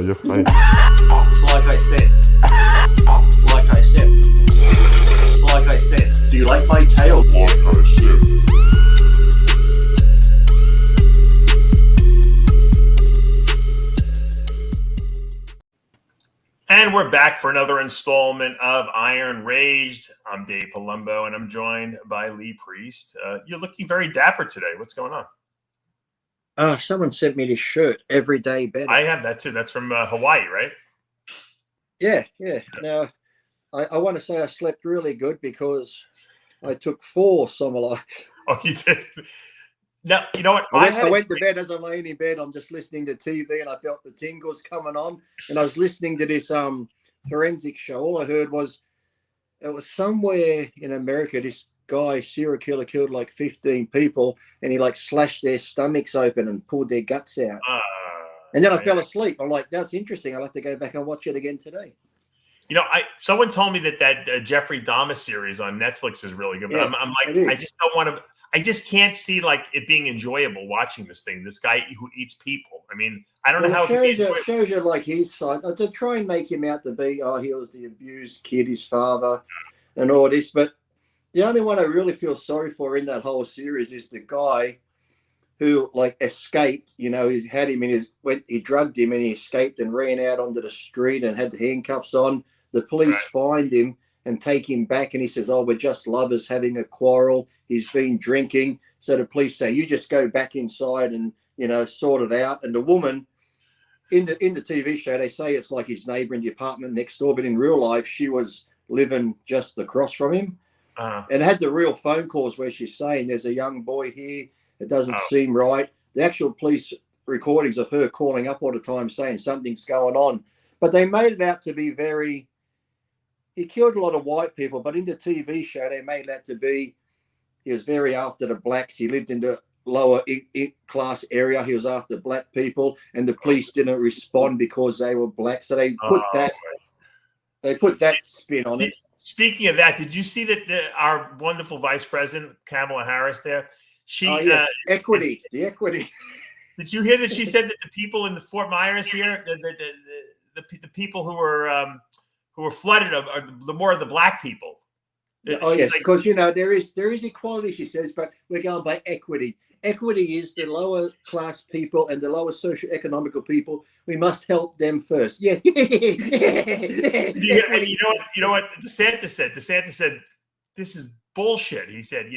you're fine. Like I said, do you like my tail? Like I said. And we're back for another installment of Iron Raged. I'm Dave Palumbo, and I'm joined by Lee Priest. You're looking very dapper today. What's going on? Someone sent me this shirt, Every Day Better. I have that too. That's from Hawaii, right? Yeah. Now, I want to say I slept really good because I took 4 summer life. Oh, you did? Now, you know what? I went to bed. As I'm laying in bed, I'm just listening to TV, and I felt the tingles coming on. And I was listening to this forensic show. All I heard was it was somewhere in America, this guy, serial killer, killed like 15 people, and he like slashed their stomachs open and pulled their guts out. And then I fell asleep. I'm like, that's interesting. I'll have to go back and watch it again today. You know, someone told me that Jeffrey Dahmer series on Netflix is really good, but Yeah, I'm like, I just don't want to. I just can't see like it being enjoyable watching this thing. This guy who eats people. I mean, I don't know how it shows you like his side. To try and make him out to be, he was the abused kid, his father, and all this. But the only one I really feel sorry for in that whole series is the guy who like escaped. You know, he had him he drugged him and he escaped and ran out onto the street and had the handcuffs on. The police find him and take him back, and he says, "Oh, we're just lovers having a quarrel. He's been drinking." So the police say, "You just go back inside and sort it out." And the woman in the TV show, they say it's like his neighbor in the apartment next door, but in real life, she was living just across from him, and had the real phone calls where she's saying, "There's a young boy here. It doesn't seem right." The actual police recordings of her calling up all the time saying something's going on, but they made it out to be very. He killed a lot of white people, but in the TV show, they made that to be he was very after the blacks. He lived in the lower class area. He was after black people, and the police didn't respond because they were black. So they put that spin on it. Speaking of that, did you see that our wonderful Vice President Kamala Harris there? She the equity. Did you hear that she said that the people in the Fort Myers here, the people who were flooded are the more of the black people? Yes, because there is equality, she says, but we're going by equity. Equity is the lower class people and the lower socioeconomical people. We must help them first. Yeah. You know what DeSantis said? DeSantis said, "This is bullshit." He said,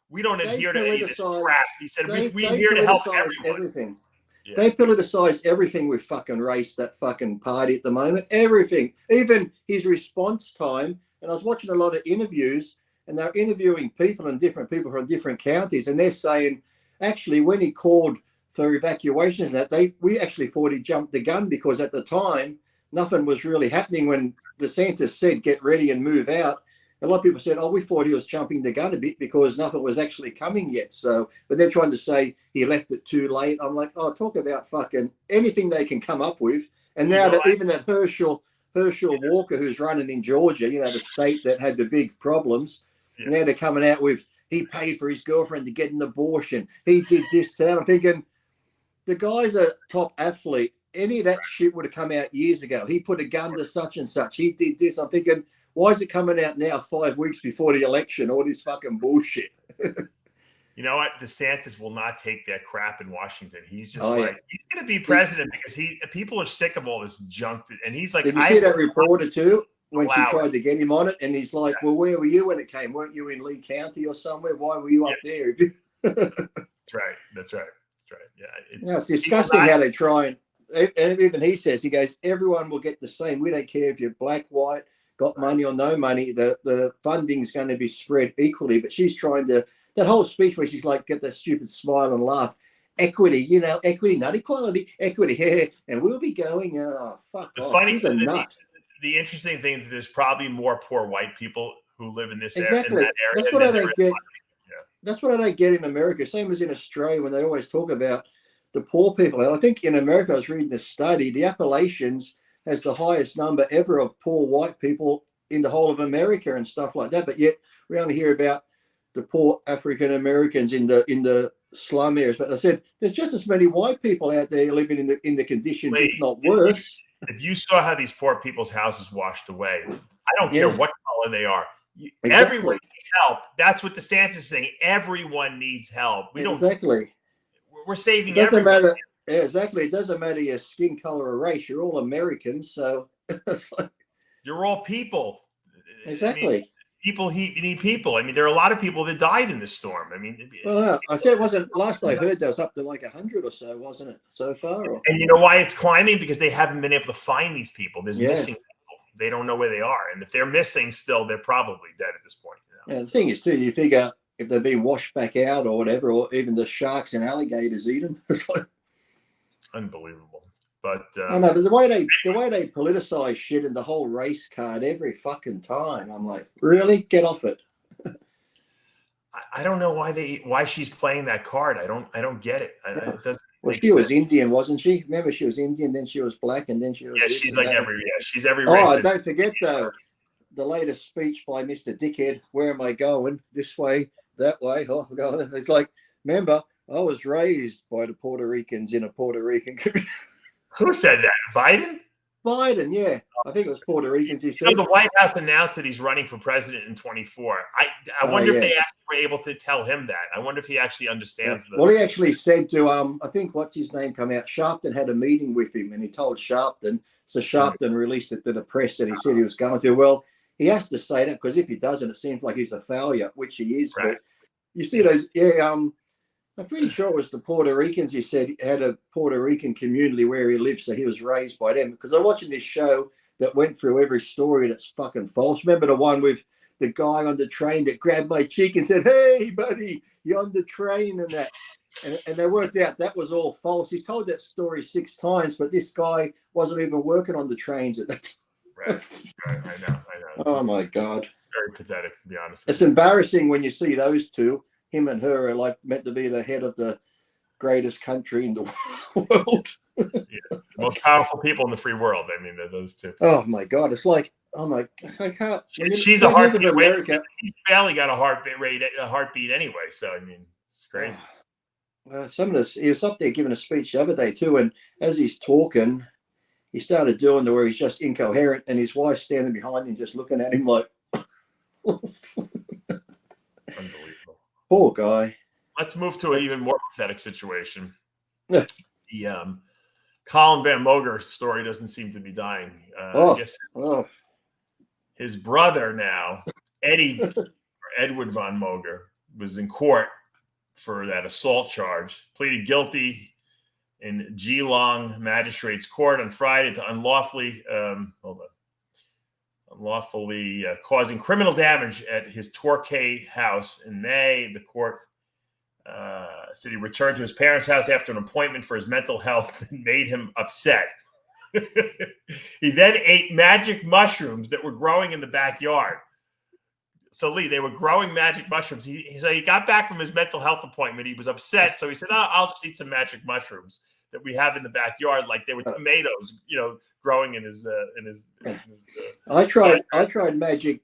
we don't adhere to any of this crap. He said, we adhere to help everyone. Everything. Yeah. They politicize everything with fucking race, that fucking party at the moment. Everything. Even his response time. And I was watching a lot of interviews, and they're interviewing people and different people from different counties, and they're saying, actually, when he called for evacuations and that, we actually thought he jumped the gun because at the time, nothing was really happening when DeSantis said, "Get ready and move out." A lot of people said, "Oh, we thought he was jumping the gun a bit because nothing was actually coming yet." So, but they're trying to say he left it too late. I'm like, oh, talk about fucking anything they can come up with. And now even that Herschel Walker, who's running in Georgia, the state that had the big problems, now they're coming out with he paid for his girlfriend to get an abortion. He did this to that. I'm thinking the guy's a top athlete. Any of that shit would have come out years ago. He put a gun to such and such. He did this. I'm thinking, why is it coming out now 5 weeks before the election? All this fucking bullshit. You know what? DeSantis will not take that crap in Washington. He's just he's going to be president because people are sick of all this junk. And he's like, did you see that reporter too when she tried to get him on it? And he's like, well, where were you when it came? Weren't you in Lee County or somewhere? Why were you up there? That's right. Yeah, it's disgusting how they try and even he says, he goes, everyone will get the same. We don't care if you're black, white, got money or no money. The funding's going to be spread equally. But she's trying to. That whole speech where she's like, get that stupid smile and laugh. Equity, equity, not equality, equity. And we'll be going, fuck off. She's a nut. The interesting thing is there's probably more poor white people who live in this area. Exactly. That's what I don't get. That's what I don't get in America. Same as in Australia when they always talk about the poor people. And I think in America, I was reading this study, the Appalachians has the highest number ever of poor white people in the whole of America and stuff like that. But yet we only hear about poor African Americans in the slum areas. But I said there's just as many white people out there living in the conditions, if not worse. If you saw how these poor people's houses washed away, I don't care what color they are. Everyone needs help. That's what DeSantis is saying. Everyone needs help. We're saving everyone. Matter. Yeah, exactly. It doesn't matter your skin color or race. You're all Americans, so you're all people. Exactly. I mean, people need people. I mean, there are a lot of people that died in this storm. I mean, well, no, I said it wasn't. Last I heard, there was up to like 100 or so, wasn't it, so far? Or? And you know why it's climbing? Because they haven't been able to find these people. There's missing people. They don't know where they are, and if they're missing, still they're probably dead at this point. You know? Yeah, the thing is, too, you figure if they've been washed back out or whatever, or even the sharks and alligators eat them. Unbelievable. But I know, but the way they politicize shit and the whole race card every fucking time, I'm like, really? Get off it. I don't know why she's playing that card. I don't get it. It doesn't. Well, she was Indian, wasn't she? Remember, she was Indian, then she was black, and then she was. Yeah, she's like she's every race. Oh, don't forget though, the latest speech by Mr. Dickhead. Where am I going? This way, that way. Oh, God. It's like, remember, I was raised by the Puerto Ricans in a Puerto Rican community. Who said that? Biden? Biden, yeah. I think it was Puerto Ricans. He said. You know, the White House announced that he's running for president in 24. I wonder if they actually were able to tell him that. I wonder if he actually understands that. Well, he actually said to I think what's his name come out. Sharpton had a meeting with him, and he told Sharpton. So Sharpton released it to the press that he said he was going to. Well, he has to say that because if he doesn't, it seems like he's a failure, which he is. Right. But you see those, I'm pretty sure it was the Puerto Ricans. He said he had a Puerto Rican community where he lives, so he was raised by them. Because I'm watching this show that went through every story that's fucking false. Remember the one with the guy on the train that grabbed my cheek and said, "Hey, buddy, you're on the train," and that. And they worked out that was all false. He's told that story 6 times, but this guy wasn't even working on the trains at that time. Right. I know. Oh, my God. Very pathetic, to be honest. It's embarrassing when you see those two. Him and her are like meant to be the head of the greatest country in the world. The most powerful people in the free world. I mean, they're those two. Oh my God! It's like, oh my, I can't. She's a heartbeat away. He's barely got a heartbeat anyway. So I mean, it's crazy. Some of this, he was up there giving a speech the other day too, and as he's talking, he started doing where he's just incoherent, and his wife's standing behind him, just looking at him like, unbelievable. Poor guy. Let's move to an even more pathetic situation. The Colin Van Moger story doesn't seem to be dying. I guess his brother now, Edward Von Moger, was in court for that assault charge, pleaded guilty in Geelong Magistrates Court on Friday to unlawfully causing criminal damage at his Torquay house in May. The court said he returned to his parents' house after an appointment for his mental health that made him upset. He then ate magic mushrooms that were growing in the backyard. So, Lee, they were growing magic mushrooms. So he got back from his mental health appointment. He was upset. So he said, I'll just eat some magic mushrooms that we have in the backyard, like they were tomatoes, growing in his. I tried magic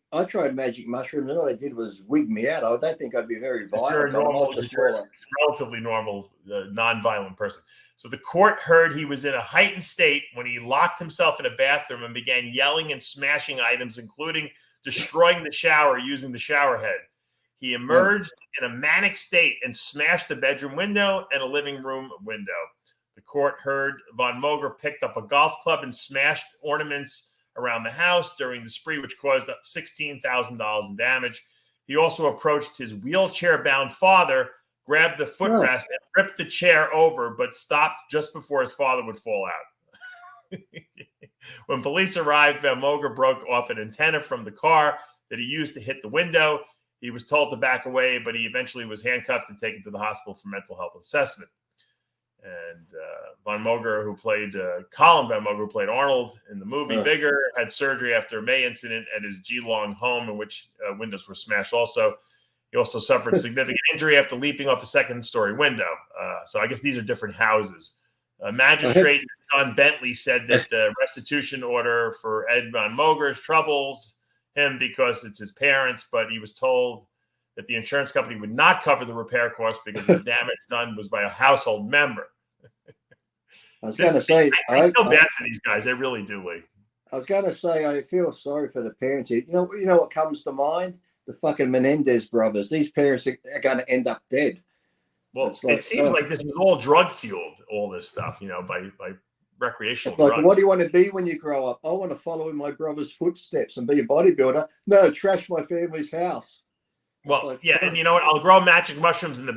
mushrooms, and all I did was wig me out. I don't think I'd be very violent. You're a relatively normal, non-violent person. So the court heard he was in a heightened state when he locked himself in a bathroom and began yelling and smashing items, including destroying the shower using the shower head. He emerged in a manic state and smashed a bedroom window and a living room window. The court heard Von Moger picked up a golf club and smashed ornaments around the house during the spree, which caused $16,000 in damage. He also approached his wheelchair-bound father, grabbed the footrest, and ripped the chair over, but stopped just before his father would fall out. When police arrived, Van Moger broke off an antenna from the car that he used to hit the window. He was told to back away, but he eventually was handcuffed and taken to the hospital for mental health assessment. And Von Moger, Colin Van Moger, who played Arnold in the movie Bigger, had surgery after a May incident at his Geelong home in which windows were smashed also. He also suffered significant injury after leaping off a second-story window. So I guess these are different houses. Magistrate John Bentley said that the restitution order for Ed Von Moger's troubles him because it's his parents, but he was told that the insurance company would not cover the repair costs because the damage done was by a household member. I was going to say, I feel bad for these guys. I really do, Lee. I was going to say, I feel sorry for the parents here. You know what comes to mind? The fucking Menendez brothers. These parents are going to end up dead. Well, it seems like this is all drug fueled, all this stuff, by recreational drugs. What do you want to be when you grow up? I want to follow in my brother's footsteps and be a bodybuilder. No, trash my family's house. Well, and you know what? I'll grow magic mushrooms in the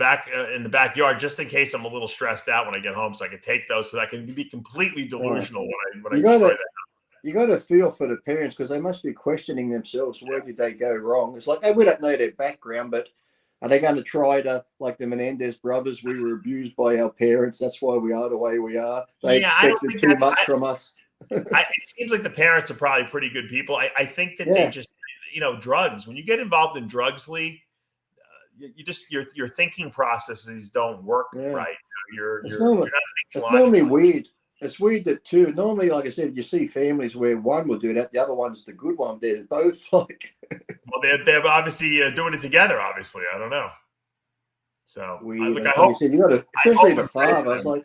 backyard just in case I'm a little stressed out when I get home, so I can take those, so I can be completely delusional when I destroy that. You got to feel for the parents because they must be questioning themselves. Where did they go wrong? It's like, hey, we don't know their background, but are they going to try to, like the Menendez brothers, we were abused by our parents. That's why we are the way we are. They expected too much from us. It seems like the parents are probably pretty good people. I think that they just, drugs. When you get involved in drugs, Lee, your thinking processes don't work right. It's normally weird. It's weird that too. Normally, like I said, you see families where one will do that, the other one's the good one. They're both like. Well, they're obviously doing it together. Obviously, I don't know. So weird. I hope, you got to, especially the father. It's like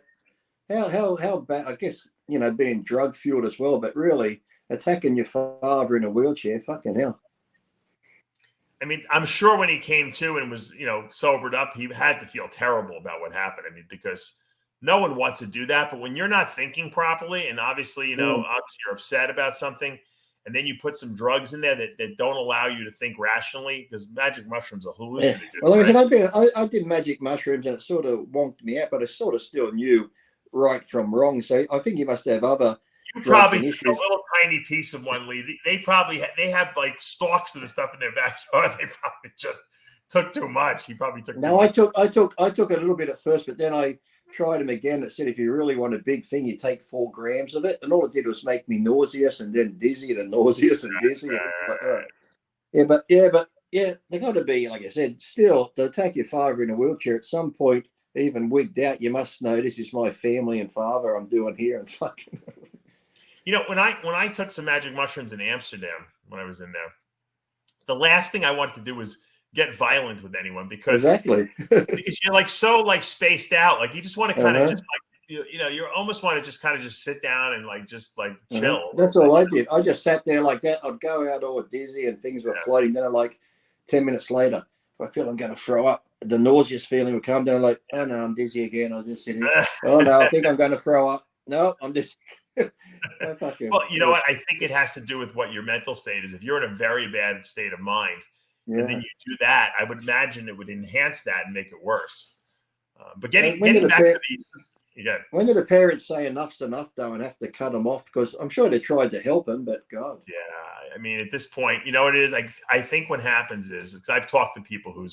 how bad. I guess being drug fueled as well, but really attacking your father in a wheelchair. Fucking hell. I mean, I'm sure when he came to and was sobered up, he had to feel terrible about what happened. I mean, because no one wants to do that, but when you're not thinking properly, and obviously, obviously you're upset about something, and then you put some drugs in there that don't allow you to think rationally, because magic mushrooms are hallucinogens. Yeah. Well, like I said, I did magic mushrooms, and it sort of wonked me out, but I sort of still knew right from wrong. So I think you must have other. You probably took a little tiny piece of one, Lee. They have like stalks of the stuff in their backyard. They probably just took too much. He probably took. No, I took a little bit at first, but then I tried them again. It said if you really want a big thing, you take 4 grams of it, and all it did was make me nauseous and then dizzy and nauseous and dizzy. But they got to be, like I said, still to attack your father in a wheelchair at some point, even wigged out. You must know this is my family and father I'm doing here and fucking. When I took some magic mushrooms in Amsterdam when I was in there, the last thing I wanted to do was get violent with anyone because because you're like so like spaced out, like you just want to kind of just like you almost want to just kind of just sit down and like just like chill. That's all I did. I just sat there like that. I'd go out all dizzy and things were floating. Then like 10 minutes later, I feel I'm going to throw up. The nauseous feeling would come. Then I'm like, oh no, I'm dizzy again. I'll just sit here. Oh no, I think I'm going to throw up. No, I'm just. Well, you know what? I think it has to do with what your mental state is. If you're in a very bad state of mind, and then you do that, I would imagine it would enhance that and make it worse. But getting back to these, when did the parents say enough's enough though and have to cut them off? Because I'm sure they tried to help him, but God. Yeah, I mean, at this point, you know what it is? I think what happens is, because I've talked to people who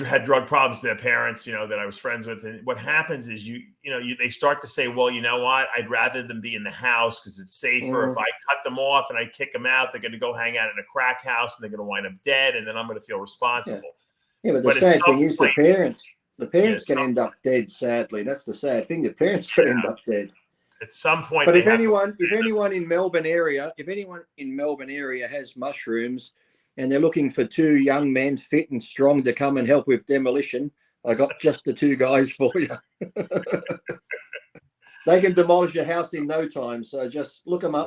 had drug problems to their parents, that I was friends with. And what happens is they start to say, well, you know what? I'd rather them be in the house because it's safer. If I cut them off and I kick them out, they're going to go hang out in a crack house and they're going to wind up dead. And then I'm going to feel responsible. Yeah, but the sad thing is the parents can end up dead. Sadly, that's the sad thing. The parents can end up dead. At some point. But if anyone in Melbourne area has mushrooms, and they're looking for 2 young men, fit and strong, to come and help with demolition, I got just the 2 guys for you. They can demolish your house in no time. So just look them up.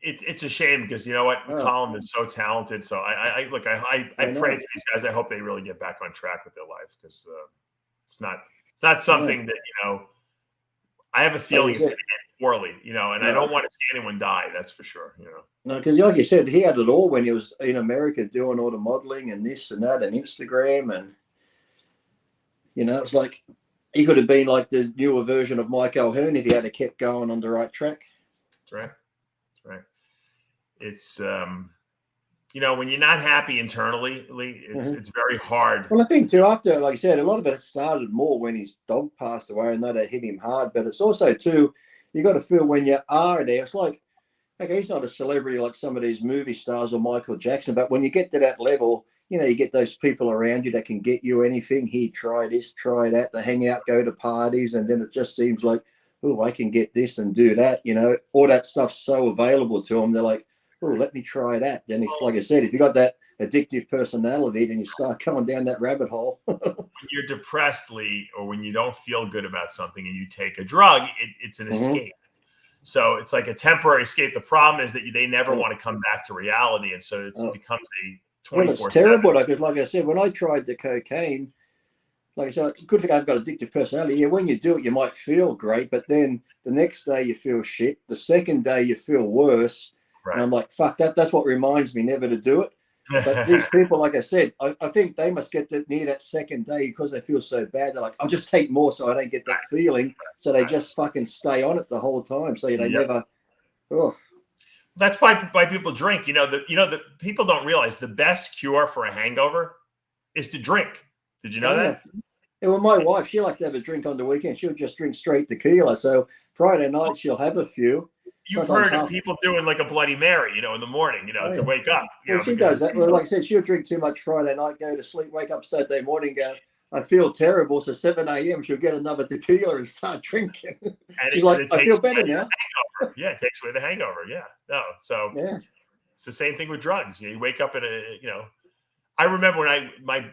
It's a shame because you know what, Colin is so talented. So I pray for these guys. I hope they really get back on track with their life because it's not something that I have a feeling it's going to end poorly, and I don't want to see anyone die. That's for sure. No, because like you said, he had it all when he was in America doing all the modeling and this and that and Instagram and it's like he could have been like the newer version of Mike O'Hearn if he had kept going on the right track. That's right. It's when you're not happy internally, it's very hard. Well, I think too, after, like I said, a lot of it started more when his dog passed away and that hit him hard. But it's also too, you got to feel when you are there. It's like, okay, he's not a celebrity like some of these movie stars or Michael Jackson, but when you get to that level, you get those people around you that can get you anything. He try this, try that. They hang out, go to parties, and then it just seems like, oh, I can get this and do that. All that stuff's so available to them. They're like, oh, let me try that. Then, if, like I said, if you got that addictive personality, then you start going down that rabbit hole. When you're depressed, Lee, or when you don't feel good about something and you take a drug, it's an escape. So it's like a temporary escape. The problem is that they never want to come back to reality. And so it becomes a 24/7. Well, it's terrible, because like I said, when I tried the cocaine, like I said, good thing I've got addictive personality. Yeah, when you do it, you might feel great, but then the next day you feel shit. The second day you feel worse. Right. And I'm like, fuck, that's what reminds me never to do it. But these people, like I said, I think they must get near that second day because they feel so bad. They're like, I'll just take more so I don't get that feeling. So they just fucking stay on it the whole time. So they never. Oh. That's why people drink. The people don't realize the best cure for a hangover is to drink. Did you know that? Yeah, well, my wife, she likes to have a drink on the weekend. She'll just drink straight tequila. So Friday night she'll have a few. You've heard of people doing like a Bloody Mary, in the morning, to wake up. She does that. Well, like I said, she'll drink too much Friday night, go to sleep, wake up Saturday morning, go, I feel terrible. So 7 a.m. she'll get another tequila and start drinking. She's like, I feel better now. Yeah, it takes away the hangover. Yeah. No. So it's the same thing with drugs. You wake up at I remember when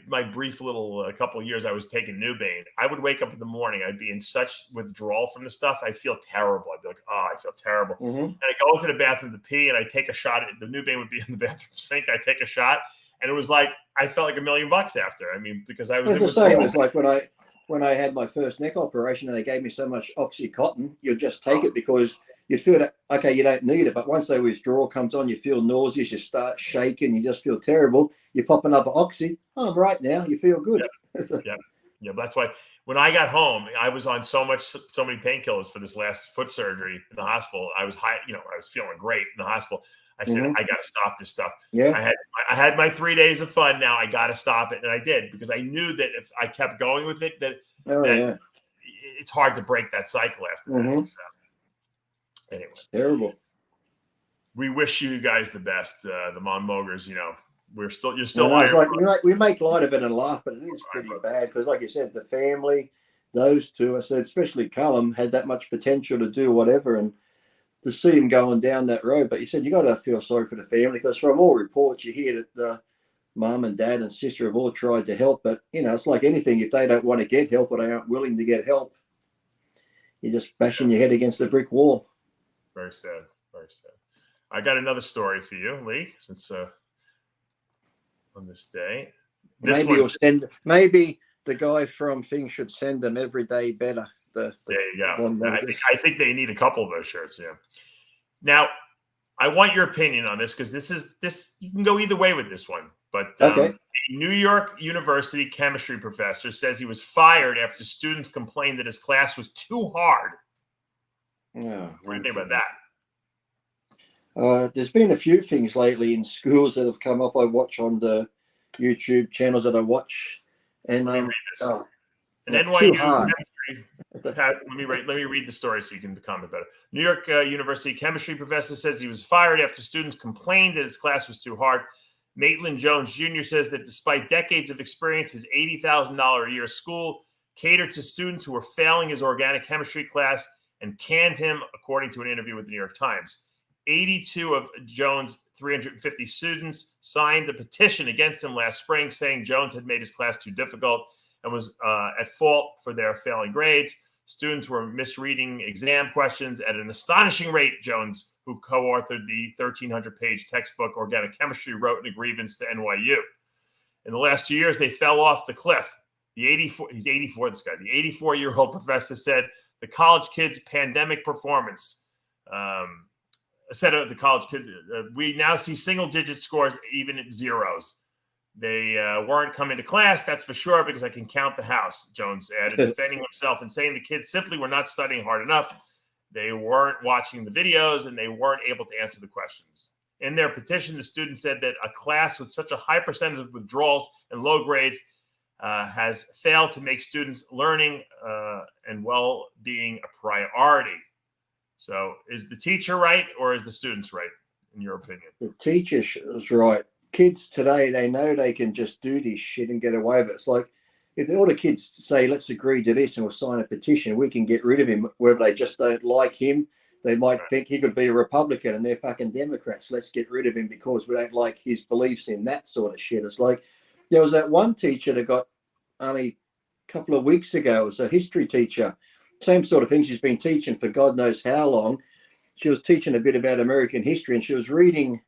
my brief little a couple of years I was taking Nubane. I would wake up in the morning. I'd be in such withdrawal from the stuff. I feel terrible. I'd be like, I feel terrible. And I go into the bathroom to pee, and I take a shot. The Nubane would be in the bathroom sink. I take a shot, and it was like I felt like $1 million after. I mean, because I was. It's the same as like when I had my first neck operation, and they gave me so much Oxycontin. You just take it because you feel that, okay, you don't need it. But once the withdrawal comes on, you feel nauseous, you start shaking, you just feel terrible. You pop another Oxy. Oh, I'm right now. You feel good. Yeah. That's why when I got home, I was on so many painkillers for this last foot surgery in the hospital. I was high, I was feeling great in the hospital. I said, I got to stop this stuff. Yeah. I had my 3 days of fun. Now I got to stop it. And I did, because I knew that if I kept going with it, that it's hard to break that cycle after that. So, anyway, it's terrible. We wish you guys the best. The Mogers, you're still. It's like we make light of it and laugh, but it is pretty bad because, like you said, the family, those two, I said, especially Callum, had that much potential to do whatever, and to see him going down that road. But you said you got to feel sorry for the family, because from all reports you hear that the mum and dad and sister have all tried to help, but it's like anything. If they don't want to get help or they aren't willing to get help, you're just bashing your head against a brick wall. Very sad. Very sad. I got another story for you, Lee, since on this day. Maybe the guy from Things should send them every day better. There you go. I think they need a couple of those shirts. Yeah. Now, I want your opinion on this, because this you can go either way with this one. But a New York University chemistry professor says he was fired after students complained that his class was too hard. Yeah. What do you think about that? There's been a few things lately in schools that have come up. I watch on the YouTube channels that I watch, and let me read this. An NYU chemistry. Let me read the story so you can comment better. New York University chemistry professor says he was fired after students complained that his class was too hard. Maitland Jones Jr. says that despite decades of experience, his $80,000 a year school catered to students who were failing his organic chemistry class and canned him, according to an interview with the New York Times. 82 of Jones' 350 students signed the petition against him last spring, saying Jones had made his class too difficult and was at fault for their failing grades. Students were misreading exam questions at an astonishing rate, Jones, who co-authored the 1,300-page textbook Organic Chemistry, wrote in a grievance to NYU. In the last 2 years, they fell off the cliff. He's 84, this guy. The 84-year-old professor said the college kids' pandemic performance said of the college kids, we now see single-digit scores, even at zeros. They weren't coming to class, that's for sure, because I can count the house, Jones added, defending himself and saying the kids simply were not studying hard enough. They weren't watching the videos, and they weren't able to answer the questions. In their petition, the students said that a class with such a high percentage of withdrawals and low grades has failed to make students' learning and well-being a priority. So is the teacher right, or is the students right, in your opinion? The teacher is right. Kids today, they know they can just do this shit and get away with it. It's like, if all the kids say, let's agree to this and we'll sign a petition, we can get rid of him, whether they just don't like him They might think he could be a Republican and they're fucking Democrats. Let's get rid of him because we don't like his beliefs in that sort of shit. It's like there was that one teacher that got only a couple of weeks ago. It was a history teacher. Same sort of thing. She's been teaching for God knows how long. She was teaching a bit about American history, and she was reading.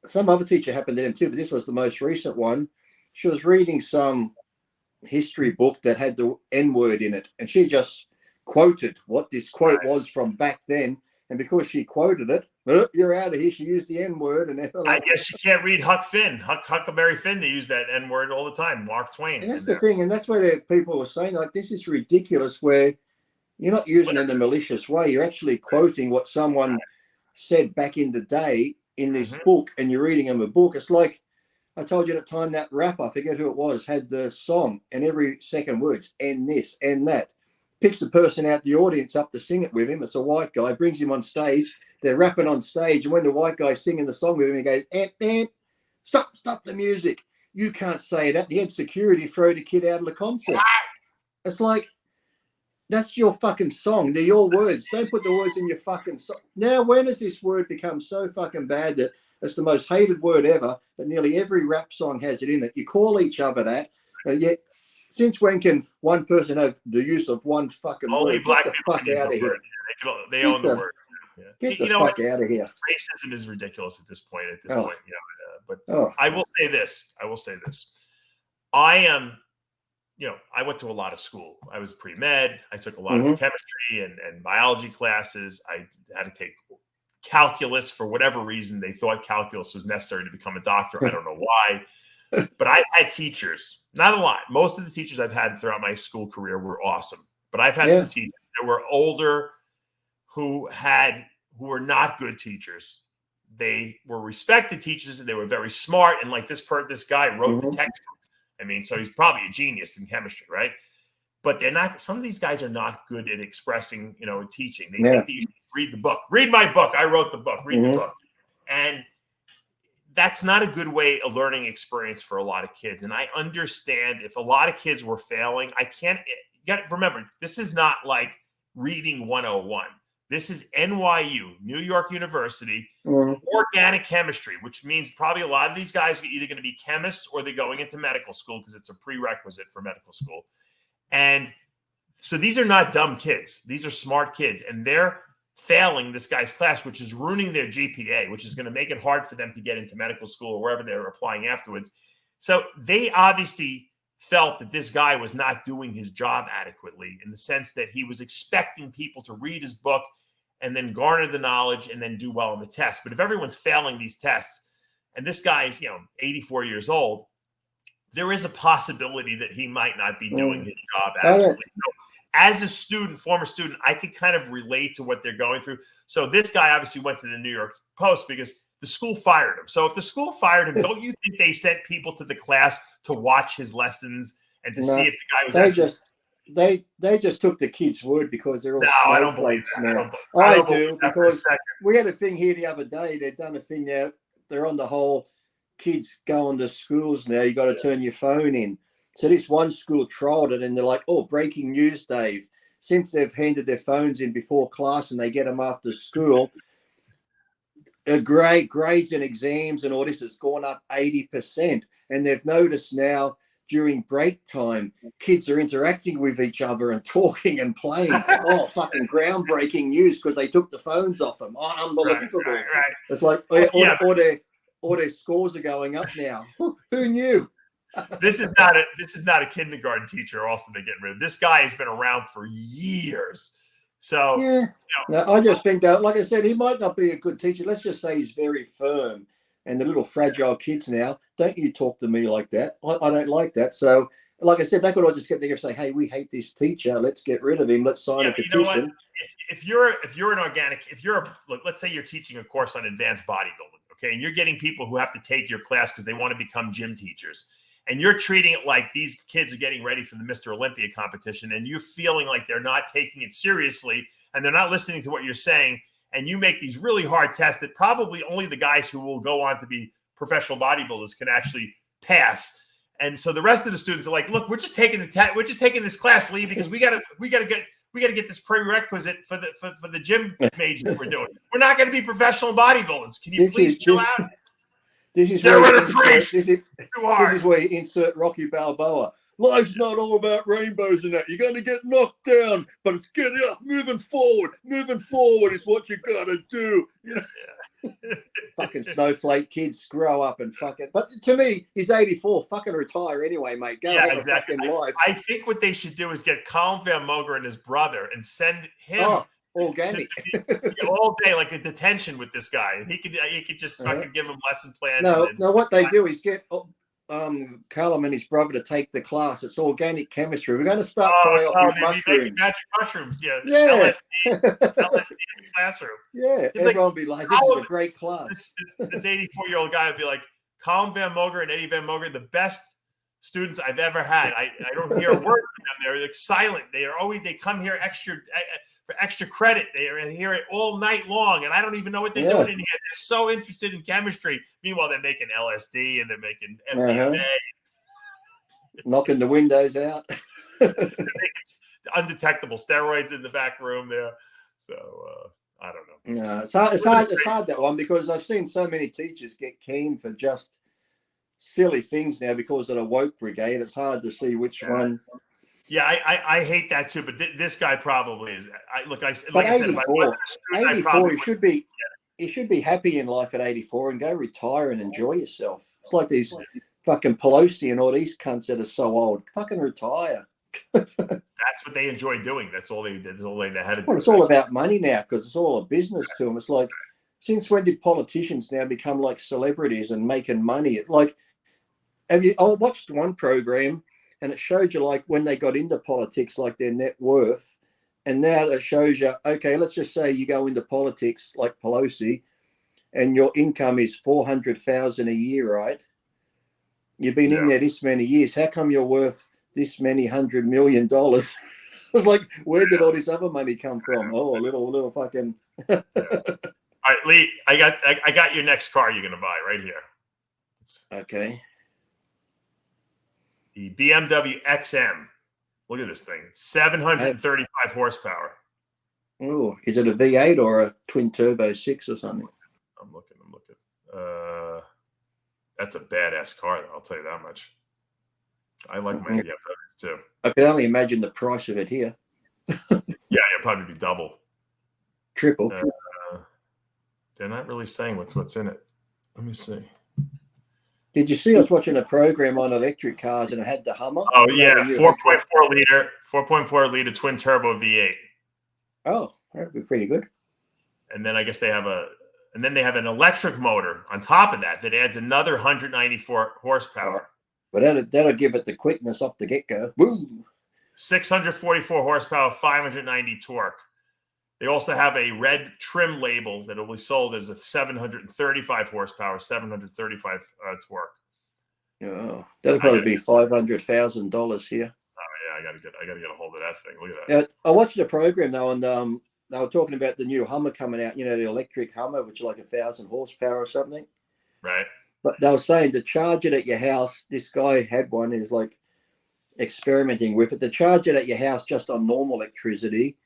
Some other teacher happened to them too, but this was the most recent one. She was reading some history book that had the N-word in it, and she just quoted what this quote was from back then. And because she quoted it, you're out of here. She used the N-word, and I guess you can't read Huck Finn, Huckleberry Finn. They use that N-word all the time. Mark Twain. And that's the thing, and that's why people were saying, like, this is ridiculous. Where you're not using it in a malicious way. You're actually quoting what someone said back in the day in this book, and you're reading them a book. It's like I told you at the time, that rapper, I forget who it was, had the song, and every second word's and this and that. Picks the person out the audience up to sing it with him. It's a white guy, brings him on stage. They're rapping on stage, and when the white guy's singing the song with him, he goes, stop the music. You can't say that. The head security throw the kid out of the concert. It's like, that's your fucking song. They're your words. Don't put the words in your fucking song. Now, when has this word become so fucking bad that it's the most hated word ever, but nearly every rap song has it in it? You call each other that, and yet since when can one person have the use of one fucking Only word? black Get the fuck out of here. They own the word. Get the fuck out of here. Racism is ridiculous at this point. But I will say this. I am, I went to a lot of school. I was pre-med. I took a lot of chemistry and biology classes. I had to take calculus for whatever reason. They thought calculus was necessary to become a doctor. I don't know why. But I had teachers, not a lot. Most of the teachers I've had throughout my school career were awesome. But I've had some teachers that were older who were not good teachers. They were respected teachers, and they were very smart. And like this guy wrote the textbook. I mean, so he's probably a genius in chemistry, right? But they're not. Some of these guys are not good at expressing, teaching. They think that you should read the book. Read my book. I wrote the book. Read the book. And that's not a good a learning experience for a lot of kids. And I understand if a lot of kids were failing, you got to remember, this is not like reading 101. This is NYU, New York University, organic chemistry, which means probably a lot of these guys are either going to be chemists or they're going into medical school because it's a prerequisite for medical school. And so these are not dumb kids. These are smart kids. And they're failing this guy's class, which is ruining their GPA, which is going to make it hard for them to get into medical school or wherever they're applying afterwards. So they obviously felt that this guy was not doing his job adequately in the sense that he was expecting people to read his book and then garner the knowledge and then do well on the test. But if everyone's failing these tests and this guy's, 84 years old, there is a possibility that he might not be doing his job adequately. So as a former student, I could kind of relate to what they're going through. So this guy obviously went to the New York Post because the school fired him. So if the school fired him, don't you think they sent people to the class to watch his lessons and to see if the guy was they just took the kid's word because they're all snowflakes now. I do, because we had a thing here the other day. They've done a thing now. They're on the whole kids going to schools now. You got to turn your phone in. So this one school trialed it, and they're like, breaking news, Dave. Since they've handed their phones in before class and they get them after school, grades and exams and all this has gone up 80%. And they've noticed now during break time, kids are interacting with each other and talking and playing. Fucking groundbreaking news because they took the phones off them. Unbelievable. Right. It's like, all their scores are going up now. Who knew? This is not a kindergarten teacher also they're getting rid of. This guy has been around for years. So no, I just think that, like I said, he might not be a good teacher. Let's just say he's very firm. And the little fragile kids now, don't you talk to me like that. I don't like that. So, like I said, they could all just get together and say, hey, we hate this teacher. Let's get rid of him. Let's sign a petition. You know what? If you're an organic, let's say you're teaching a course on advanced bodybuilding, okay, and you're getting people who have to take your class because they want to become gym teachers. And you're treating it like these kids are getting ready for the Mr. Olympia competition, and you're feeling like they're not taking it seriously and they're not listening to what you're saying, and you make these really hard tests that probably only the guys who will go on to be professional bodybuilders can actually pass. And so the rest of the students are like, look, we're just taking the test. We're just taking this class, Lee, because we gotta We got to get this prerequisite for the gym major we're doing. We're not going to be professional bodybuilders. Can you please chill out? This is where you insert Rocky Balboa. Life's not all about rainbows and that. You're going to get knocked down, but it's getting up, moving forward. Moving forward is what you got to do. You know? Fucking snowflake kids grow up and fucking. But to me, he's 84. Fucking retire anyway, mate. Go have a fucking life. I think what they should do is get Colin Van Moger and his brother and send him organic all day, like a detention with this guy, and he could just fucking give him lesson plans. No, what they do is get Callum and his brother to take the class. It's organic chemistry. We're going to start with mushrooms. Magic mushrooms, yeah. LSD in the classroom. Yeah, everyone will be like, this is a great class. This 84-year-old guy would be like, Colin Van Moger and Eddie Van Moger, the best students I've ever had. I don't hear a word from them. They're like silent. They come here for extra credit. They are here all night long, and I don't even know what they're doing in here. They're so interested in chemistry. Meanwhile, they're making LSD and they're making MDMA. Knocking the windows out. Undetectable steroids in the back room there. So I don't know. No, it's hard that one, because I've seen so many teachers get keen for just silly things now because of the woke brigade. It's hard to see which one. Yeah, I hate that too, but this guy probably is. But 84, you should be happy in life at 84 and go retire and enjoy yourself. It's like these fucking Pelosi and all these cunts that are so old. Fucking retire. That's what they enjoy doing. That's all they had to do. Well, it's all about money now, because it's all a business to them. It's like, since when did politicians now become like celebrities and making money? I watched one program, and it showed you like when they got into politics, like their net worth. And now it shows you, okay, let's just say you go into politics like Pelosi and your income is $400,000 a year, right? You've been in there this many years. How come you're worth this many $100 million? It's like, where did all this other money come from? Oh, a little fucking. All right, Lee, I got your next car you're going to buy right here. Okay. The BMW XM. Look at this thing. 735 horsepower. Oh, is it a V8 or a twin turbo 6 or something? I'm looking. That's a badass car, though, I'll tell you that much. I like my BMWs too. I can only imagine the price of it here. Yeah, it'll probably be double. Triple. They're not really saying what's in it. Let me see. Did you see I was watching a program on electric cars and it had the Hummer? Oh, yeah, 4.4 liter twin turbo V8. Oh, that'd be pretty good. And then I guess they have an electric motor on top of that adds another 194 horsepower. But that'll give it the quickness off the get-go. Woo! 644 horsepower, 590 torque. They also have a red trim label that will be sold as a 735 horsepower, 735 torque. Oh, that'll probably be $500,000 here. Oh yeah, I gotta get a hold of that thing. Look at that. I watched a program though, and they were talking about the new Hummer coming out. You know, the electric Hummer, which is like 1,000 horsepower or something. Right. But they were saying to charge it at your house. This guy had one. Is like experimenting with it. To charge it at your house just on normal electricity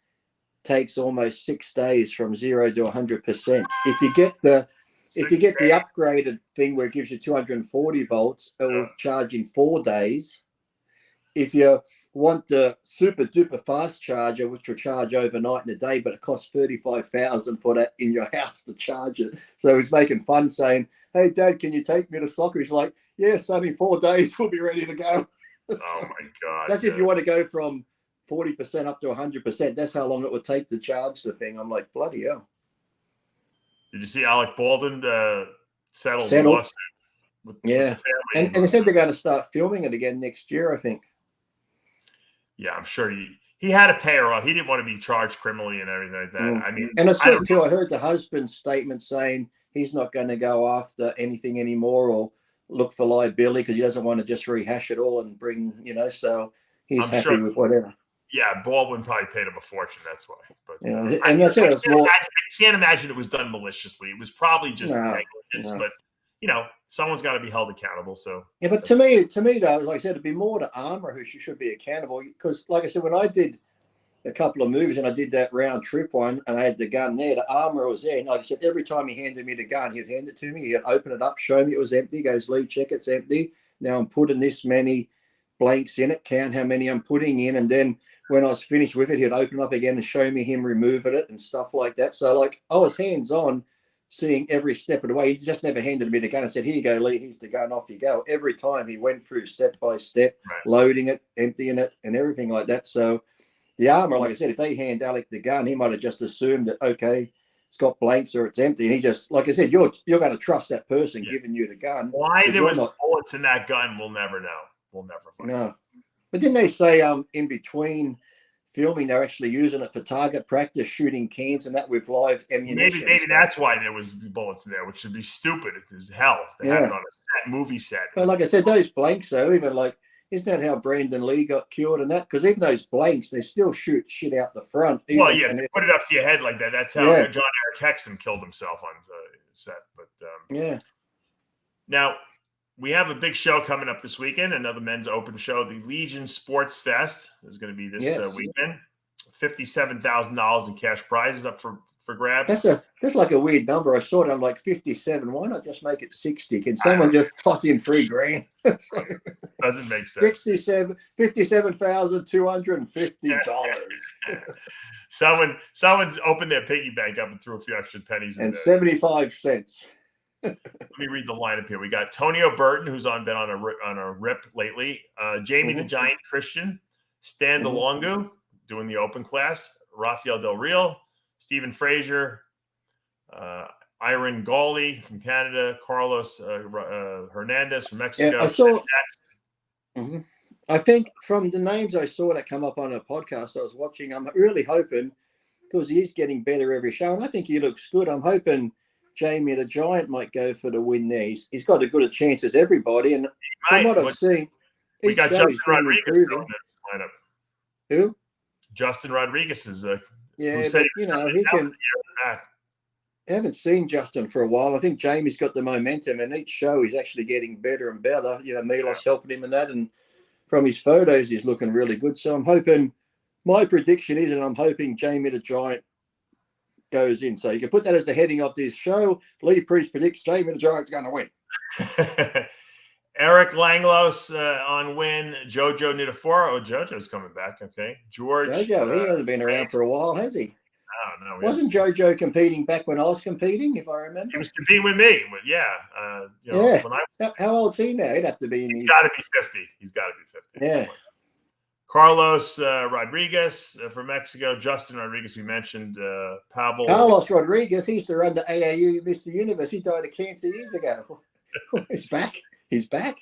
takes almost 6 days from 0 to 100%. If you get the upgraded thing where it gives you 240 volts, it will charge in 4 days. If you want the super duper fast charger, which will charge overnight in a day, but it costs $35,000 for that in your house to charge it. So he's making fun, saying, "Hey, Dad, can you take me to soccer?" He's like, "Yeah, son, in 4 days we'll be ready to go." Oh my God! That's if you want to go from 40% up to 100%. That's how long it would take to charge the thing. I'm like, bloody hell. Did you see Alec Baldwin settled? Yeah, and they said they're going to start filming it again next year, I think. Yeah, I'm sure he had to pay her off. He didn't want to be charged criminally and everything like that. I mean, and it's good too. I heard the husband's statement saying he's not going to go after anything anymore or look for liability because he doesn't want to just rehash it all and bring, so he's happy with whatever. Yeah, Baldwin probably paid him a fortune. That's why. But and that's it. I can't imagine it was done maliciously. It was probably just negligence. But someone's got to be held accountable. So yeah, but to me though, like I said, it'd be more the armor who should be accountable. Because, like I said, when I did a couple of movies, and I did that round trip one, and I had the gun there. The armor was there. And like I said, every time he handed me the gun, he'd hand it to me. He'd open it up, show me it was empty. He goes, Lee, check it's empty. Now I'm putting this many blanks in it, count how many I'm putting in. And then when I was finished with it, he'd open it up again and show me him removing it and stuff like that. So like I was hands-on, seeing every step of the way. He just never handed me the gun and said, here you go, Lee, here's the gun, off you go. Every time he went through step by step, loading it, emptying it, and everything like that. So the armor, like I said, if they hand Alec the gun, he might have just assumed that, okay, it's got blanks or it's empty. And he just, like I said, you're going to trust that person giving you the gun. Why there was bullets in that gun, we'll never know. We'll never find out. But didn't they say in between filming, they're actually using it for target practice, shooting cans and that with live ammunition? Maybe that's why there was bullets in there, which should be stupid as hell. They had it on a set, movie set. But like I said, those blanks, though, even like, isn't that how Brandon Lee got killed and that? Because even those blanks, they still shoot shit out the front. Well, yeah, they put it up to your head like that. That's how John Eric Hexum killed himself on the set. But now we have a big show coming up this weekend, another men's open show. The Legion Sports Fest is going to be this weekend. $57,000 in cash prizes up for grabs. That's like a weird number. I saw it. I'm like 57. Why not just make it 60? Can someone just toss in $3,000? Doesn't make sense. $57,250. Someone's opened their piggy bank up and threw a few extra pennies in and there. 75 cents. Let me read the lineup here. We got Tonio Burton, who's been on a rip lately. Jamie the Giant Christian, Stan DeLongo doing the open class, Rafael Del Real, Stephen Frazier, Iron Gawley from Canada, Carlos Hernandez from Mexico. Yeah, I think from the names I saw that come up on a podcast I was watching, I'm really hoping, because he's getting better every show, and I think he looks good. I'm hoping Jamie the Giant might go for the win there. He's got as good a chance as everybody, and from what I've seen, we got Justin Rodriguez in this lineup. Who? Justin Rodriguez is but he can. I haven't seen Justin for a while. I think Jamie's got the momentum, and each show he's actually getting better and better. Milos helping him in that, and from his photos, he's looking really good. So I'm hoping. My prediction is, and I'm hoping Jamie the Giant goes in. So you can put that as the heading of this show. Lee Priest predicts Jamie the Giant's going to win. Eric Langlos on win. Jojo Nidaforo. Oh, Jojo's coming back. Okay. George. Jojo, he hasn't been around for a while, has he? I don't know. Wasn't Jojo competing back when I was competing, if I remember? He was competing with me. But How old's he now? He'd have to be in He's got to be 50. He's got to be 50. Yeah. Carlos Rodriguez from Mexico. Justin Rodriguez, we mentioned. Pavel. Carlos Rodriguez, he used to run the AAU Mr. Universe. He died of cancer years ago. He's back. He's back.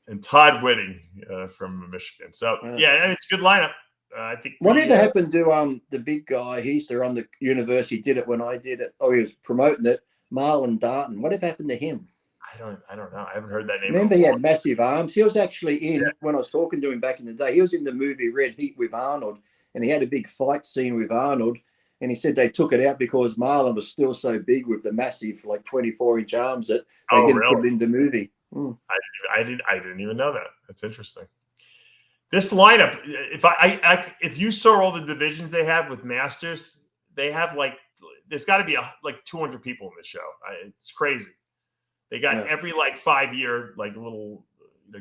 And Todd Whitting from Michigan. So, it's a good lineup. I think. Whatever happened to the big guy? He used to run the university. Did it when I did it. Oh, he was promoting it. Marlon Darton. Whatever happened to him? I don't know. I haven't heard that name. Remember, he had massive arms. He was actually when I was talking to him back in the day, he was in the movie Red Heat with Arnold, and he had a big fight scene with Arnold. And he said they took it out because Marlon was still so big with the massive, like 24-inch arms that they didn't put it in the movie. I didn't even know that. That's interesting. This lineup, if you saw all the divisions they have with Masters, they have there's got to be 200 people in this show. It's crazy. They got every 5-year little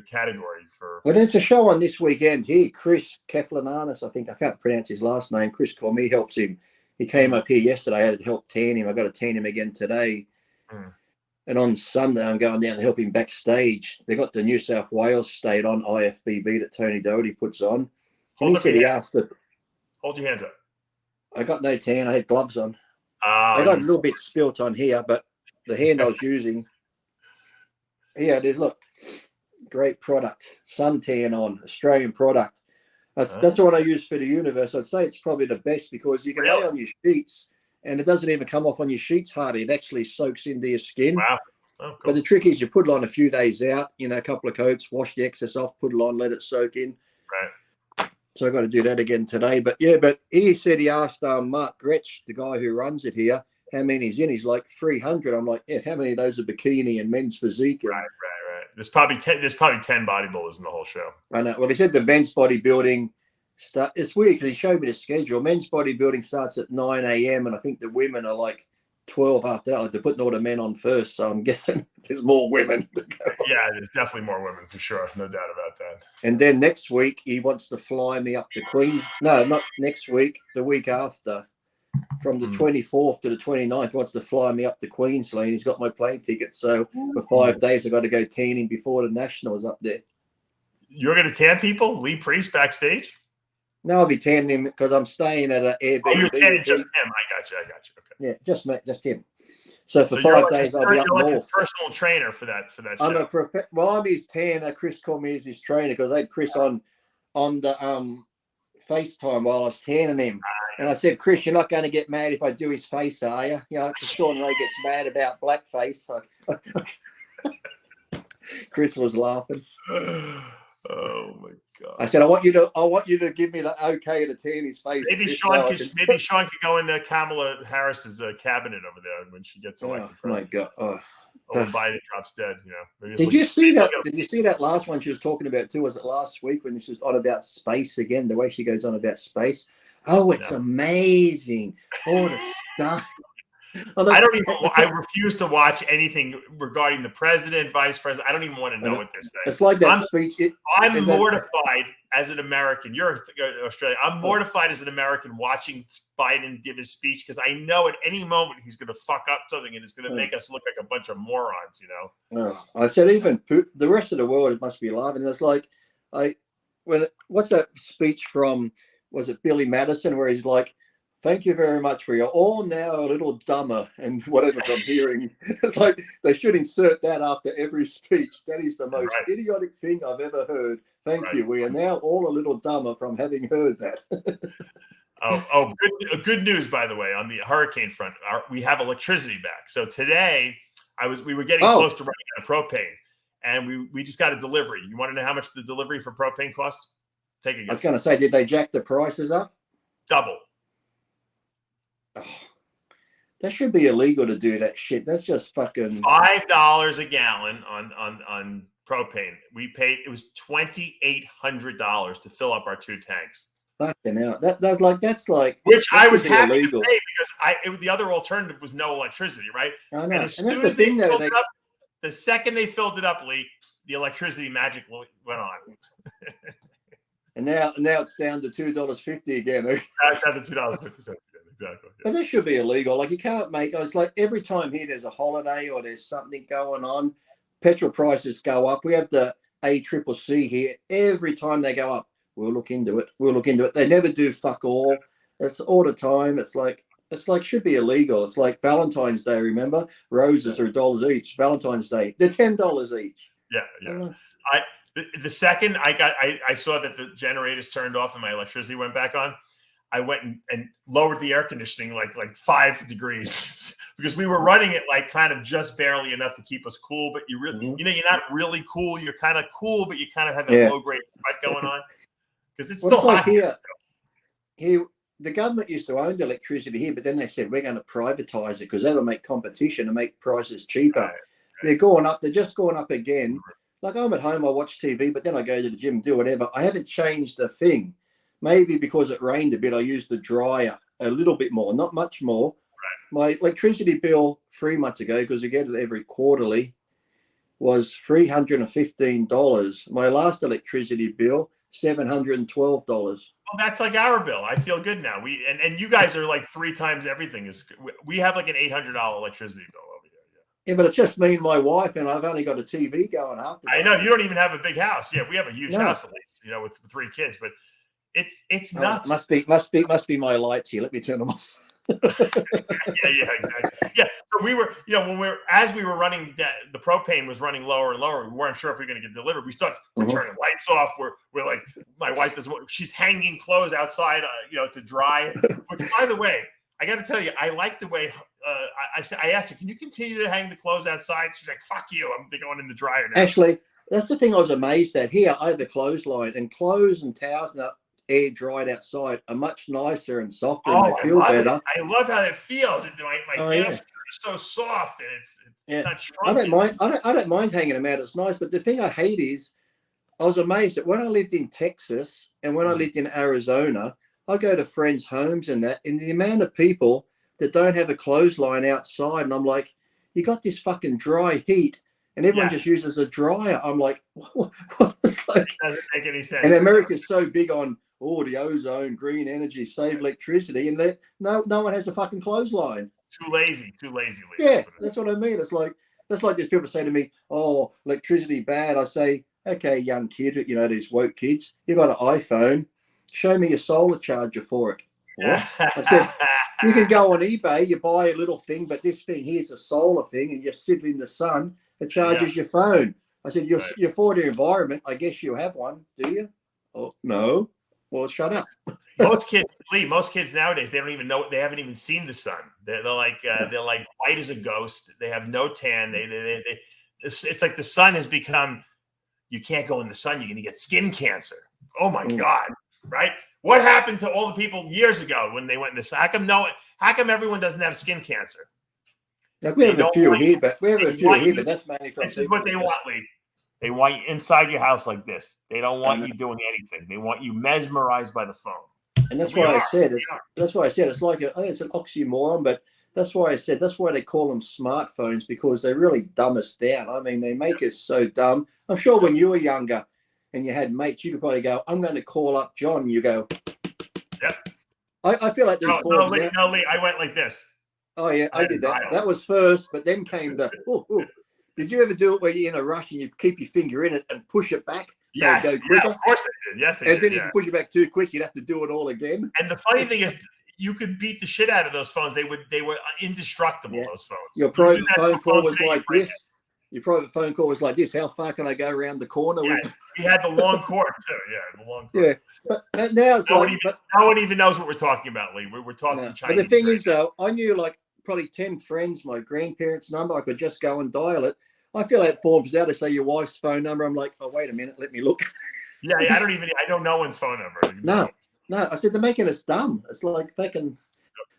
category for. Well, there's a show on this weekend here. Chris Keflananis, I think I can't pronounce his last name. Chris Cormier helps him. He came up here yesterday. I had to help tan him. I got to tan him again today. And on Sunday, I'm going down to help him backstage. They got the New South Wales state on IFBB that Tony Doherty puts on. And he said he asked it. Hold your hands up. I got no tan. I had gloves on. I got a little bit spilt on here, but the hand I was using. Here it is. Look, great product. Suntan on, Australian product. That's what I use for the universe. I'd say it's probably the best because you can lay on your sheets and it doesn't even come off on your sheets hardly. It actually soaks into your skin. Wow. Oh, cool. But the trick is you put it on a few days out, a couple of coats, wash the excess off, put it on, let it soak in. Right. So I got to do that again today. But he said he asked Mark Gretsch, the guy who runs it here, how many he's in. He's like 300. I'm like, how many of those are bikini and men's physique? And, right. There's probably 10 bodybuilders in the whole show. I know. Well, he said the men's bodybuilding start. It's weird because he showed me the schedule. Men's bodybuilding starts at 9 a.m. and I think the women are like 12 after that. Like they're putting all the men on first, so I'm guessing there's more women. Yeah, there's definitely more women for sure. No doubt about that. And then next week he wants to fly me up to Queens. No, not next week. The week after, from the 24th to the 29th, he wants to fly me up to Queensland. He's got my plane ticket. So for 5 days, I got to go tanning before the Nationals up there. You're going to tan people? Lee Priest backstage? No, I'll be tanning him because I'm staying at an Airbnb. Oh, you're tanning just him. I got you. Okay. Yeah, just him. So for 5 days, I'll be up north. Like a personal trainer for that I'm show. I'm his tanner. Chris called me as his trainer because I had Chris on the FaceTime while I was tanning him. And I said, Chris, you're not going to get mad if I do his face, are you? You know, Sean Ray gets mad about blackface. Chris was laughing. Oh my God! I said, I want you to give me the okay to tan his face. Maybe Sean could go into Kamala Harris's cabinet over there when she gets elected. Oh my God! Oh, Biden drops dead. You know. Maybe did you see that? Did you see that last one she was talking about too? Was it last week when she was on about space again? The way she goes on about space. Oh, it's amazing! All the stuff. I refuse to watch anything regarding the president, vice president. I don't even want to know what they're saying. It's like that speech. I'm mortified as an American. You're Australian. I'm mortified as an American watching Biden give his speech because I know at any moment he's going to fuck up something and it's going to make us look like a bunch of morons, you know? I said, even the rest of the world, it must be laughing. It's like, what's that speech from, was it Billy Madison, where he's like, thank you very much for your all now a little dumber and whatever I'm hearing. It's like they should insert that after every speech. That is the most idiotic thing I've ever heard. Thank you. We are now all a little dumber from having heard that. Good news, by the way, on the hurricane front. We have electricity back. So today we were getting close to running out of propane, and we just got a delivery. You want to know how much the delivery for propane costs? Take a guess. I was going to say, did they jack the prices up? Double. Oh, that should be illegal to do that shit. That's just fucking $5 a gallon on propane. We paid, it was $2,800 to fill up our 2 tanks. Fucking hell. That's like which I was happy to pay because the other alternative was no electricity, right? I know. And as soon as they filled it up, the second they filled it up, Lee, the electricity magic went on. And now it's down to $2.50 again. That's down to $2.50. Exactly. Yeah. But that should be illegal. Like you can't make. It's like every time here there's a holiday or there's something going on, petrol prices go up. We have the ACCC here. Every time they go up, we'll look into it. They never do fuck all. It's all the time. It's like should be illegal. It's like Valentine's Day. Remember, roses are $1 each. Valentine's Day, they're $10 each. Yeah. The second I saw that the generators turned off and my electricity went back on, I went and lowered the air conditioning like 5 degrees because we were running it like kind of just barely enough to keep us cool. But you really, you're not really cool. You're kind of cool, but you kind of have that low grade sweat going on because it's still hot here. The government used to own the electricity here, but then they said we're going to privatize it because that'll make competition and make prices cheaper. Right. They're going up. They're just going up again. Like I'm at home, I watch TV, but then I go to the gym, do whatever. I haven't changed a thing. Maybe because it rained a bit, I used the dryer a little bit more, not much more. Right. My electricity bill 3 months ago, because I get it every quarterly, was $315. My last electricity bill, $712. Well, that's like our bill. I feel good now. And you guys are like 3 times everything. We have like an $800 electricity bill over here. Yeah, but it's just me and my wife, and I've only got a TV going after that. I know you don't even have a big house. Yeah, we have a huge house at least, with 3 kids, but. It's nuts. Must be my lights here. Let me turn them off. yeah, exactly. Yeah. So we were, when as we were running, the propane was running lower and lower. We weren't sure if we were going to get delivered. We started turning lights off. We're like, my wife she's hanging clothes outside, to dry. Which, by the way, I got to tell you, I like the way. I asked her, can you continue to hang the clothes outside? She's like, fuck you. They're going in the dryer now. Actually, that's the thing I was amazed at. Here, I have the clothesline, and clothes and towels and air dried outside are much nicer and softer and they feel better. I love how it feels. My is so soft and it's not strong. I don't mind hanging them out. It's nice, but the thing I hate is I was amazed that when I lived in Texas and when I lived in Arizona, I'd go to friends' homes and the amount of people that don't have a clothesline outside, and I'm like, you got this fucking dry heat, and everyone just uses a dryer. I'm like, what? It's like, it doesn't make any sense. And America's so big on the ozone, green energy, save electricity, and no one has a fucking clothesline. Too lazy. Yeah, that's what I mean. It's like there's people say to me, "Oh, electricity bad." I say, "Okay, young kid, these woke kids, you got an iPhone. Show me a solar charger for it." What? I said, you can go on eBay, you buy a little thing, but this thing here's a solar thing, and you sit in the sun, it charges your phone. I said, you're for the environment. I guess you have one, do you? Oh, no. Well, shut up. Most kids nowadays, they don't even know. They haven't even seen the sun. They're like white as a ghost. They have no tan. It's like the sun has become. You can't go in the sun. You're going to get skin cancer. Oh my God! Right? What happened to all the people years ago when they went in the sun? How come everyone doesn't have skin cancer? Like we have a few here, but that's mainly from. This is what they want, Lee. They want you inside your house like this. They don't want you doing anything. They want you mesmerized by the phone. And that's why I said it's like I think it's an oxymoron, but that's why I said that's why they call them smartphones, because they really dumb us down. I mean, they make us so dumb. I'm sure when you were younger and you had mates, you could probably go, "I'm going to call up John." You go, "Yep." I feel like no, Lee. I went like this. Oh yeah, I did that. That was first, but then came the. Did you ever do it where you're in a rush and you keep your finger in it and push it back? So Yes, go quicker? of course I did. Yes, and then if you push it back too quick, you'd have to do it all again. And the funny thing is, you could beat the shit out of those phones. They were indestructible. Those phones. Your private phone call was like this. Your private phone call was like this. How far can I go around the corner? Yes, we had the long cord too. Yeah, the long cord. Yeah, but now it's no one even knows what we're talking about, Lee. We're talking Chinese. But the thing is, though, I knew like probably 10 friends, my grandparents' number. I could just go and dial it. I fill out forms now to say your wife's phone number. I'm like, oh, wait a minute, let me look. Yeah, I don't know one's phone number. No. I said, they're making us dumb. It's like they can.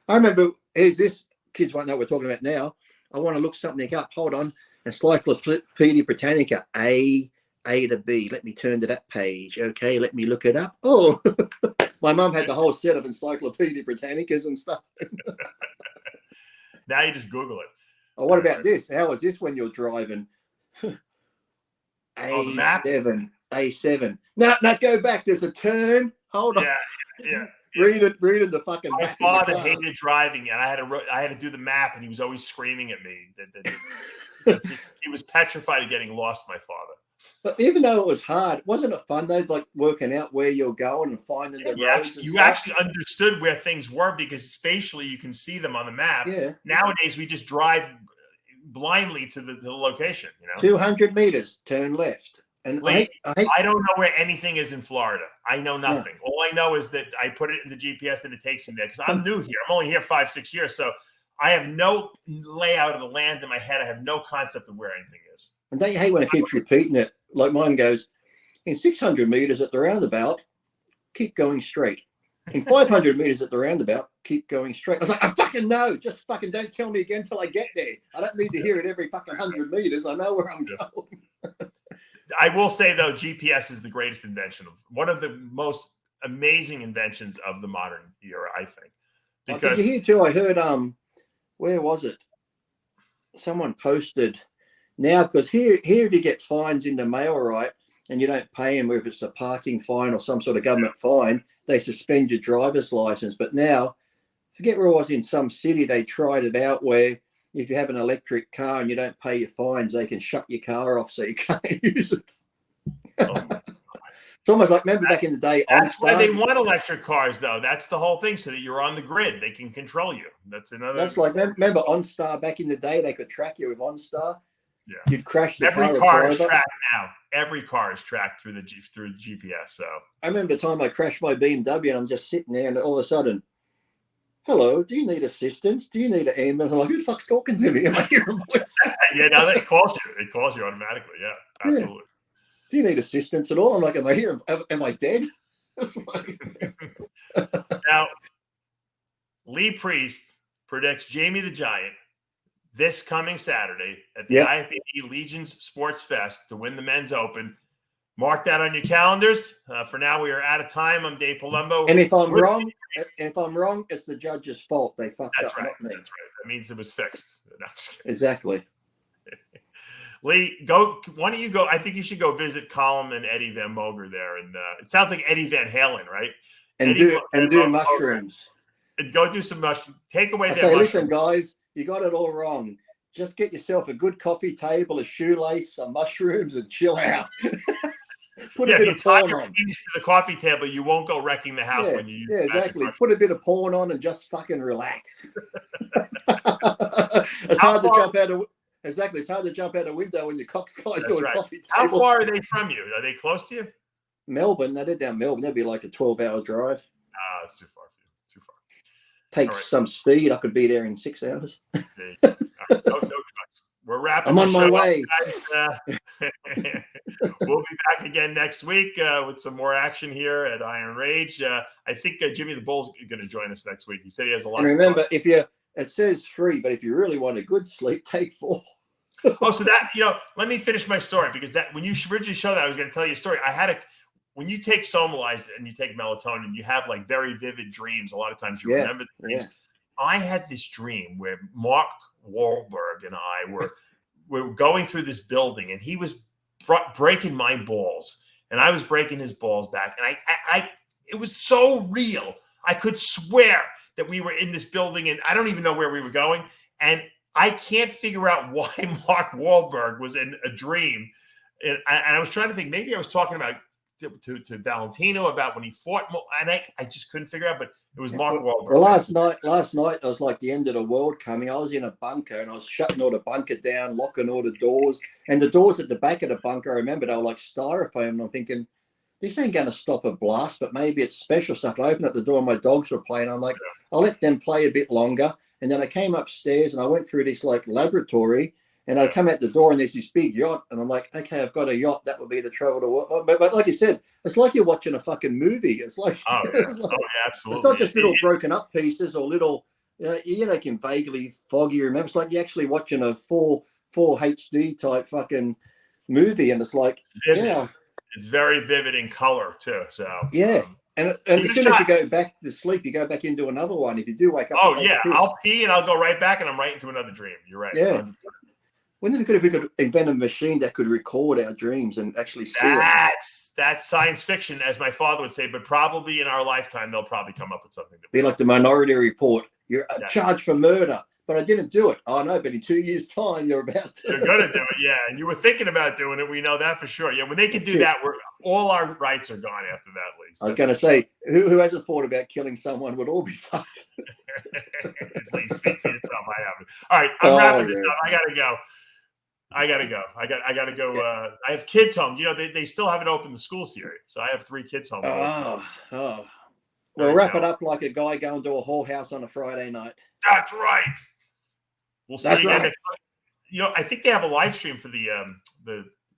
I remember, kids won't know what we're talking about now. I want to look something up. Hold on. Encyclopedia Britannica, A to B. Let me turn to that page. Okay, let me look it up. Oh, my mum had the whole set of Encyclopedia Britannicas and stuff. Now you just Google it. Oh, what about this? How is this when you're driving? A7. No, go back. There's a turn. Hold on. Yeah. Read it. The fucking. My father hated driving, and I had to do the map, and he was always screaming at me. He was petrified of getting lost. My father. But even though it was hard, wasn't it fun though? Like working out where you're going and finding the roads. You actually understood where things were because spatially you can see them on the map. Yeah. Nowadays we just drive blindly to the location. 200 meters, turn left. And Lee, I don't know where anything is in Florida. I know nothing. Yeah. All I know is that I put it in the GPS and it takes me there because I'm new here. I'm only here 5-6 years, so I have no layout of the land in my head. I have no concept of where anything is. And don't you hate when it keeps repeating it? Like mine goes, in 600 meters at the roundabout, keep going straight. In 500 meters at the roundabout, keep going straight. I was like, I fucking know. Just fucking don't tell me again till I get there. I don't need to hear it every fucking 100 meters. I know where I'm going. I will say, though, GPS is the greatest invention. One of the most amazing inventions of the modern era, I think. Because did you hear, too, I heard, where was it? Someone posted... Now, because here if you get fines in the mail, right, and you don't pay them, if it's a parking fine or some sort of government fine, they suspend your driver's license. But now, forget where I was in some city, they tried it out where if you have an electric car and you don't pay your fines, they can shut your car off so you can't use it. It's almost like, remember back in the day. That's why they want electric cars, though. That's the whole thing, so that you're on the grid. They can control you. That's like, remember OnStar back in the day, they could track you with OnStar? Yeah, you'd crash the Every car is tracked now. Every car is tracked through the GPS. So I remember the time I crashed my BMW and I'm just sitting there and all of a sudden, hello, do you need assistance? Do you need an ambulance? I'm like, who the fuck's talking to me? Am I hearing a voice? Yeah, no, it calls you. It calls you automatically. Yeah, absolutely. Yeah. Do you need assistance at all? I'm like, am I here? Am I dead? Now, Lee Priest predicts Jamie the Giant this coming Saturday at the IFBB Legions Sports Fest to win the men's open. Mark that on your calendars. For now, we are out of time. I'm Dave Palumbo. And if I'm wrong, it's the judge's fault. They fucked That's up, right. not me. That's right. That means it was fixed. No, Exactly. Lee, go. Why don't you go? I think you should go visit Colin and Eddie Van Moger there. And it sounds like Eddie Van Halen, right? And Eddie do mushrooms. And go do some mushrooms. Take away that. Say, listen, guys, you got it all wrong. Just get yourself a good coffee table, a shoelace, some mushrooms, and chill out. Put a bit of porn on. To the coffee table, you won't go wrecking the house when you. Yeah, exactly. Put a bit of porn on and just fucking relax. It's hard to jump out of. Exactly, it's hard to jump out a window when your cock's got to a coffee table. How far are they from you? Are they close to you? Melbourne. They're down Melbourne. That'd be like a 12-hour drive. It's too far for you. Too far. Takes some speed. I could be there in 6 hours. No choice. We're wrapping. I'm on my way. We'll be back again next week with some more action here at Iron Rage. I think Jimmy the Bull's going to join us next week. He said he has a lot. And remember, it says 3, but if you really want a good sleep, take 4. So that, let me finish my story, because that when you originally showed that, I was going to tell you a story. When you take Somalize and you take melatonin, you have like very vivid dreams. A lot of times you remember the dreams. Yeah. I had this dream where Mark Wahlberg and I were going through this building, and he was breaking my balls, and I was breaking his balls back. And I it was so real. I could swear that we were in this building, and I don't even know where we were going. And I can't figure out why Mark Wahlberg was in a dream. And I was trying to think, maybe I was talking about to Valentino about when he fought, and I just couldn't figure out, but it was Mark Wahlberg. Well, last night it was like the end of the world coming. I was in a bunker, and I was shutting all the bunker down, locking all the doors, and the doors at the back of the bunker, I remember they were like styrofoam, and I'm thinking, this ain't going to stop a blast, but maybe it's special stuff. And I opened up the door, and my dogs were playing. I'm like, I'll let them play a bit longer. And then I came upstairs, and I went through this like laboratory, and I come out the door, and there's this big yacht, and I'm like, okay, I've got a yacht. That would be the travel to work. But like you said, it's like you're watching a fucking movie. It's like, absolutely. It's not just little broken up pieces or little, can vaguely foggy remember. It's like you're actually watching a 4 HD type fucking movie, and it's like, vivid. It's very vivid in color too. So and as soon as you go back to sleep, you go back into another one. If you do wake up, I'll pee and I'll go right back, and I'm right into another dream. You're right. Yeah. 100%. Wouldn't it be good if we could invent a machine that could record our dreams and actually see it? That's science fiction, as my father would say, but probably in our lifetime, they'll probably come up with something. Be like the Minority Report. You're charged for murder, but I didn't do it. Oh, no, but in 2 years' time, you're about to. You're going to do it, yeah. And you were thinking about doing it. We know that for sure. Yeah, when they can do that, all our rights are gone after that, Lee. I was going to say, who hasn't thought about killing someone would all be fucked. Please speak for yourself. I haven't. All right, I'm wrapping this up. I got to go. I gotta go. I have kids home. They still haven't opened the schools here, so I have 3 kids home. Well, wrap it up like a guy going to a whorehouse on a Friday night. That's right. We'll see you again. I think they have a live stream for the.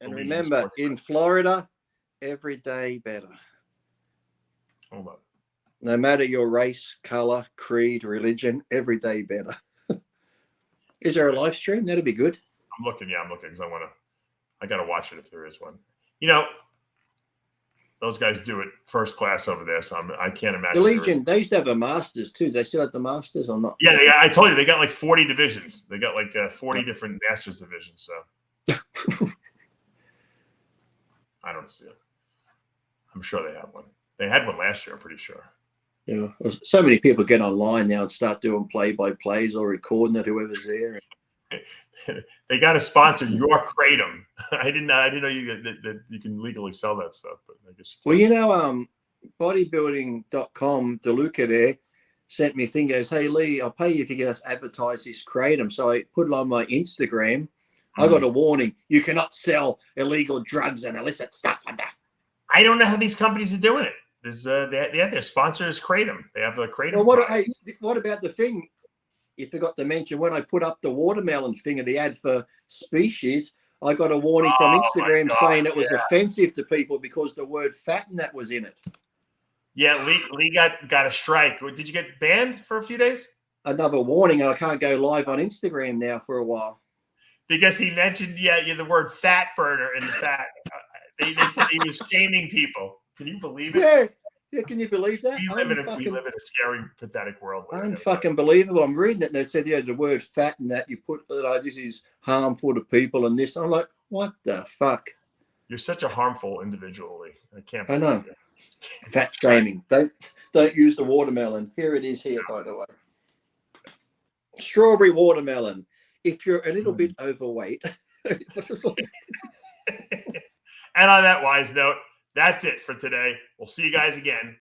And remember, in Florida, every day better. Hold on. No matter your race, color, creed, religion, every day better. Is there a live stream? That'd be good. I'm looking because I got to watch it if there is one. Those guys do it first class over there, so I can't imagine. The Legion, they used to have a Masters too. Do they still have the Masters or not? Yeah, I told you, they got like 40 divisions. They got like 40 different Masters divisions, so. I don't see it. I'm sure they have one. They had one last year, I'm pretty sure. Yeah, so many people get online now and start doing play-by-plays or recording it, whoever's there. They got to sponsor your Kratom. I didn't know that you can legally sell that stuff, but I guess. Bodybuilding.com, DeLuca there sent me a thing. Goes, hey Lee, I'll pay you if you get us advertise this Kratom. So I put it on my Instagram. I got a warning: you cannot sell illegal drugs and illicit stuff under. I don't know how these companies are doing it. There's their sponsor is Kratom. They have a Kratom. Well, what about the thing? You forgot to mention when I put up the watermelon thing of the ad for Species, I got a warning from Instagram saying it was offensive to people because the word fat and that was in it. Yeah, Lee got a strike. Did you get banned for a few days? Another warning, and I can't go live on Instagram now for a while. Because he mentioned the word fat burner in the fat. They say he was shaming people. Can you believe it? Yeah. Yeah, can you believe that? We live in a scary, pathetic world. Unfucking believable. I'm reading it and they said, yeah, the word fat and that you put, this is harmful to people and this. I'm like, what the fuck? You're such a harmful individual, Lee. I can't I believe know. it. Fat shaming. Don't use the watermelon. Here it is here, by the way. Strawberry watermelon. If you're a little bit overweight. And on that wise note, that's it for today. We'll see you guys again